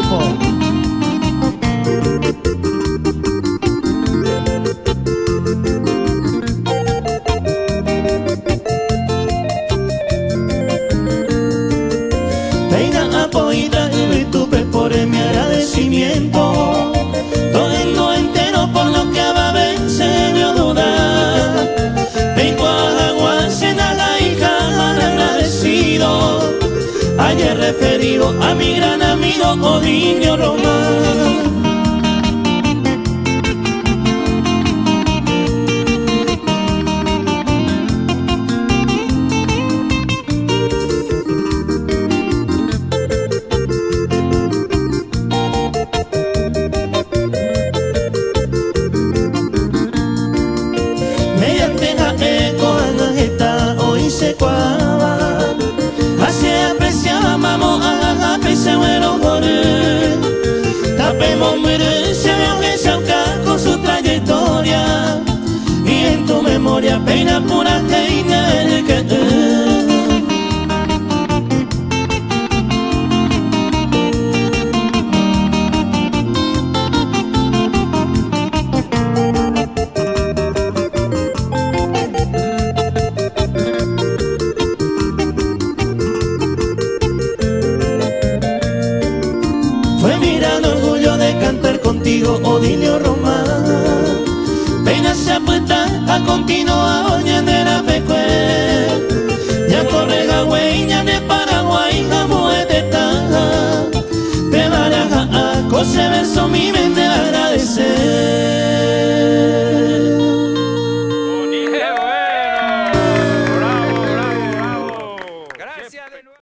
grupo. Venga apoyita y tupe por mi agradecimiento. Todo el no entero por lo que va a vencer mi dudar. Vengo a agua, senaga y jamás agradecido. Ayer referido a mi gran amigo Odilio Román. Se cuava, así apreciaba mamo a pese bueno por él. Tapemos merece que saca con su trayectoria y en tu memoria peina pura reina el que fue mi gran orgullo de cantar contigo, Odilio Román. Pena se apuesta a continuar oñanera pecue. Ya correga hueña de Paraguay, jamue de taja. Te baraja a cose verso mi mente agradecer.